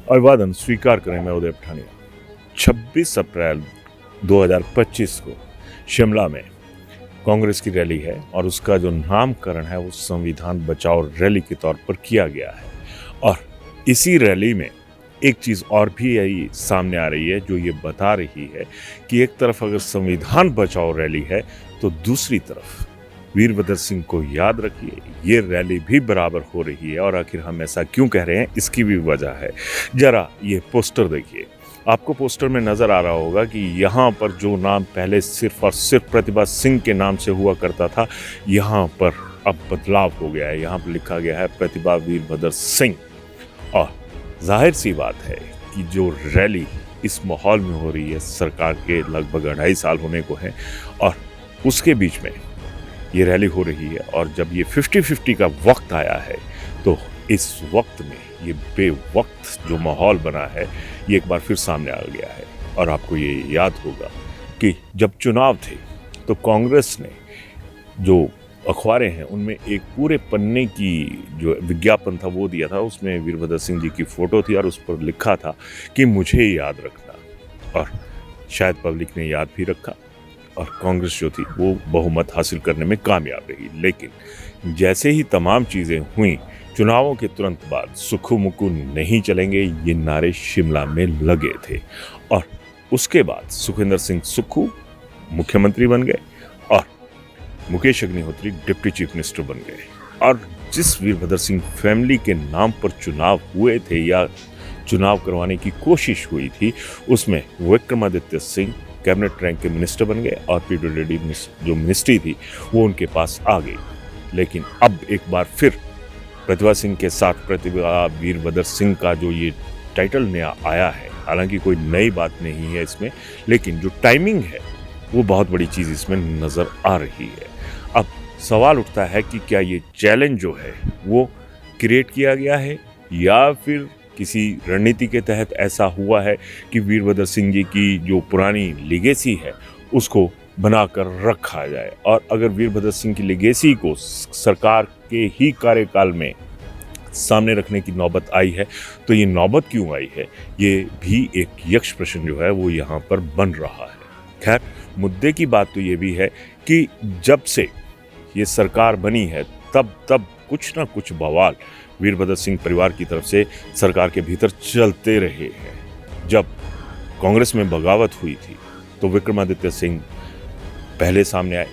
अभिवादन स्वीकार करें। मैं उदय पठानिया। 26 अप्रैल 2025 को शिमला में कांग्रेस की रैली है और उसका जो नामकरण है वो संविधान बचाओ रैली के तौर पर किया गया है। और इसी रैली में एक चीज़ और भी यही सामने आ रही है जो ये बता रही है कि एक तरफ अगर संविधान बचाओ रैली है तो दूसरी तरफ वीरभद्र सिंह को याद रखिए, ये रैली भी बराबर हो रही है। और आखिर हम ऐसा क्यों कह रहे हैं, इसकी भी वजह है। जरा ये पोस्टर देखिए। आपको पोस्टर में नज़र आ रहा होगा कि यहाँ पर जो नाम पहले सिर्फ और सिर्फ प्रतिभा सिंह के नाम से हुआ करता था, यहाँ पर अब बदलाव हो गया है। यहाँ पर लिखा गया है प्रतिभा वीरभद्र सिंह। और जाहिर सी बात है कि जो रैली इस माहौल में हो रही है, सरकार के लगभग 2.5 साल होने को है और उसके बीच में ये रैली हो रही है। और जब ये 50-50 का वक्त आया है तो इस वक्त में ये बेवक्त जो माहौल बना है ये एक बार फिर सामने आ गया है। और आपको ये याद होगा कि जब चुनाव थे तो कांग्रेस ने जो अखबारें हैं उनमें एक पूरे पन्ने की जो विज्ञापन था वो दिया था। उसमें वीरभद्र सिंह जी की फ़ोटो थी और उस पर लिखा था कि मुझे याद रखना। और शायद पब्लिक ने याद भी रखा और कांग्रेस जो थी वो बहुमत हासिल करने में कामयाब रही। लेकिन जैसे ही तमाम चीज़ें हुई, चुनावों के तुरंत बाद सुक्खू मुक्कू नहीं चलेंगे ये नारे शिमला में लगे थे। और उसके बाद सुखविंदर सिंह सुक्खू मुख्यमंत्री बन गए और Mukesh Agnihotri deputy chief minister बन गए। और जिस वीरभद्र सिंह फैमिली के नाम पर चुनाव हुए थे या चुनाव करवाने की कोशिश हुई थी, उसमें विक्रमादित्य सिंह कैबिनेट रैंक के मिनिस्टर बन गए और पीडब्ल्यूडी जो मिनिस्ट्री थी वो उनके पास आ गई। लेकिन अब एक बार फिर प्रतिभा सिंह के साथ प्रतिभा वीरभद्र सिंह का जो ये टाइटल नया आया है, हालांकि कोई नई बात नहीं है इसमें, लेकिन जो टाइमिंग है वो बहुत बड़ी चीज़ इसमें नज़र आ रही है। अब सवाल उठता है कि क्या ये चैलेंज जो है वो क्रिएट किया गया है या फिर किसी रणनीति के तहत ऐसा हुआ है कि वीरभद्र सिंह जी की जो पुरानी लिगेसी है उसको बनाकर रखा जाए। और अगर वीरभद्र सिंह की लिगेसी को सरकार के ही कार्यकाल में सामने रखने की नौबत आई है तो ये नौबत क्यों आई है, ये भी एक यक्ष प्रश्न जो है वो यहाँ पर बन रहा है। खैर, मुद्दे की बात तो ये भी है कि जब से ये सरकार बनी है तब कुछ ना कुछ बवाल वीरभद्र सिंह परिवार की तरफ से सरकार के भीतर चलते रहे हैं। जब कांग्रेस में बगावत हुई थी तो विक्रमादित्य सिंह पहले सामने आए।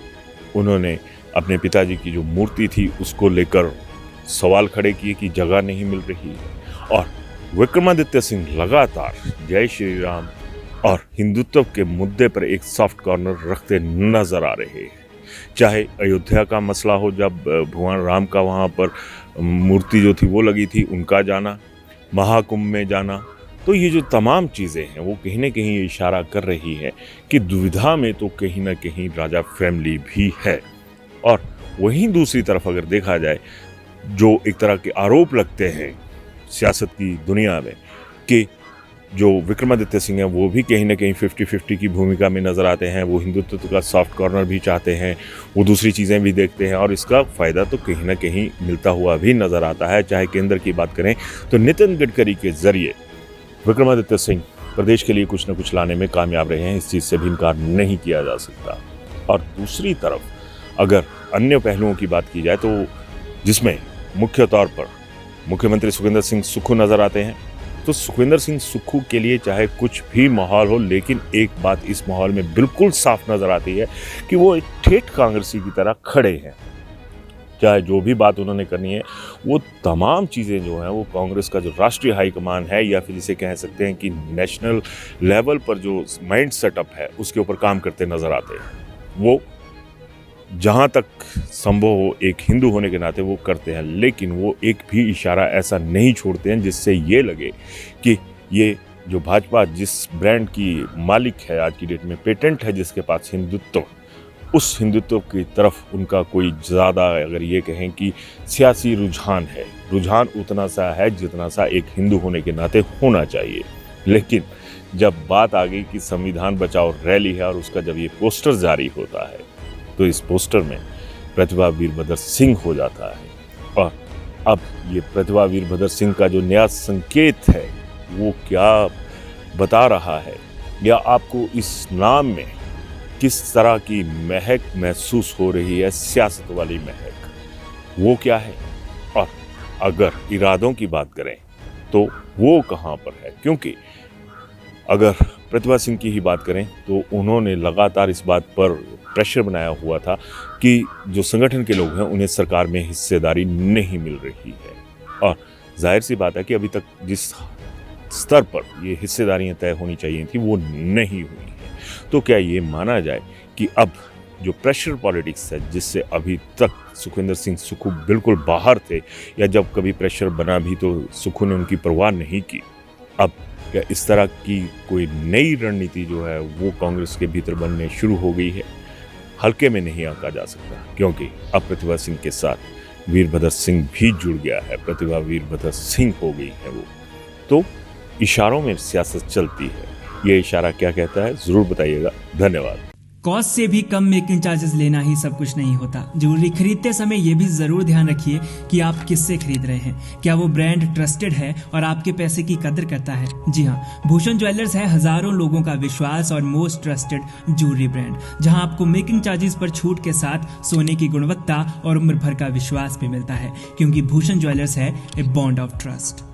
उन्होंने अपने पिताजी की जो मूर्ति थी उसको लेकर सवाल खड़े किए कि जगह नहीं मिल रही है। और विक्रमादित्य सिंह लगातार जय श्री राम और हिंदुत्व के मुद्दे पर एक सॉफ्ट कॉर्नर रखते नजर आ रहे हैं। चाहे अयोध्या का मसला हो, जब भगवान राम का वहाँ पर मूर्ति जो थी वो लगी थी, उनका जाना, महाकुंभ में जाना, तो ये जो तमाम चीज़ें हैं वो कहीं ना कहीं इशारा कर रही है कि दुविधा में तो कहीं ना कहीं राजा फैमिली भी है। और वहीं दूसरी तरफ अगर देखा जाए, जो एक तरह के आरोप लगते हैं सियासत की दुनिया में कि जो विक्रमादित्य सिंह हैं वो भी कहीं ना कहीं 50-50 की भूमिका में नज़र आते हैं। वो हिंदुत्व का सॉफ्ट कॉर्नर भी चाहते हैं, वो दूसरी चीज़ें भी देखते हैं और इसका फ़ायदा तो कहीं ना कहीं मिलता हुआ भी नज़र आता है। चाहे केंद्र की बात करें तो नितिन गडकरी के ज़रिए विक्रमादित्य सिंह प्रदेश के लिए कुछ न कुछ लाने में कामयाब रहे हैं, इस चीज़ से भी इनकार नहीं किया जा सकता। और दूसरी तरफ अगर अन्य पहलुओं की बात की जाए तो जिसमें मुख्य तौर पर मुख्यमंत्री सुखविंदर सिंह सुक्खू नज़र आते हैं, तो सुखविंदर सिंह सुक्खू के लिए चाहे कुछ भी माहौल हो, लेकिन एक बात इस माहौल में बिल्कुल साफ नज़र आती है कि वो एक ठेठ कांग्रेसी की तरह खड़े हैं। चाहे जो भी बात उन्होंने करनी है वो तमाम चीज़ें जो हैं वो कांग्रेस का जो राष्ट्रीय हाईकमान है या फिर जिसे कह सकते हैं कि नेशनल लेवल पर जो माइंड सेटअप है उसके ऊपर काम करते नज़र आते हैं। वो जहाँ तक संभव हो एक हिंदू होने के नाते वो करते हैं, लेकिन वो एक भी इशारा ऐसा नहीं छोड़ते हैं जिससे ये लगे कि ये जो भाजपा जिस ब्रांड की मालिक है आज की डेट में, पेटेंट है जिसके पास हिंदुत्व, उस हिंदुत्व की तरफ उनका कोई ज़्यादा अगर ये कहें कि सियासी रुझान है, रुझान उतना सा है जितना सा एक हिंदू होने के नाते होना चाहिए। लेकिन जब बात आ गई कि संविधान बचाओ रैली है और उसका जब ये पोस्टर जारी होता है तो इस पोस्टर में प्रतिभा वीरभद्र सिंह हो जाता है। और अब ये प्रतिभा वीरभद्र सिंह का जो नया संकेत है वो क्या बता रहा है, या आपको इस नाम में किस तरह की महक महसूस हो रही है, सियासत वाली महक, वो क्या है। और अगर इरादों की बात करें तो वो कहाँ पर है, क्योंकि अगर प्रतिभा सिंह की ही बात करें तो उन्होंने लगातार इस बात पर प्रेशर बनाया हुआ था कि जो संगठन के लोग हैं उन्हें सरकार में हिस्सेदारी नहीं मिल रही है, और जाहिर सी बात है कि अभी तक जिस स्तर पर ये हिस्सेदारियां तय होनी चाहिए थी वो नहीं हुई है। तो क्या ये माना जाए कि अब जो प्रेशर पॉलिटिक्स है, जिससे अभी तक सुखविंदर सिंह सुक्खू बिल्कुल बाहर थे, या जब कभी प्रेशर बना भी तो सुक्खू ने उनकी परवाह नहीं की, अब क्या इस तरह की कोई नई रणनीति जो है वो कांग्रेस के भीतर बनने शुरू हो गई है? हल्के में नहीं आंका जा सकता, क्योंकि अब प्रतिभा सिंह के साथ वीरभद्र सिंह भी जुड़ गया है। प्रतिभा वीरभद्र सिंह हो गई है वो। तो इशारों में सियासत चलती है। ये इशारा क्या कहता है, जरूर बताइएगा। धन्यवाद। कॉस्ट से भी कम मेकिंग चार्जेस लेना ही सब कुछ नहीं होता। ज्वेलरी खरीदते समय ये भी जरूर ध्यान रखिए कि आप किससे खरीद रहे हैं, क्या वो ब्रांड ट्रस्टेड है और आपके पैसे की कदर करता है। जी हाँ, भूषण ज्वेलर्स है हजारों लोगों का विश्वास और मोस्ट ट्रस्टेड ज्वेलरी ब्रांड, जहां आपको मेकिंग चार्जेस पर छूट के साथ सोने की गुणवत्ता और उम्र भर का विश्वास भी मिलता है, क्योंकि भूषण ज्वेलर्स है ए बॉन्ड ऑफ ट्रस्ट।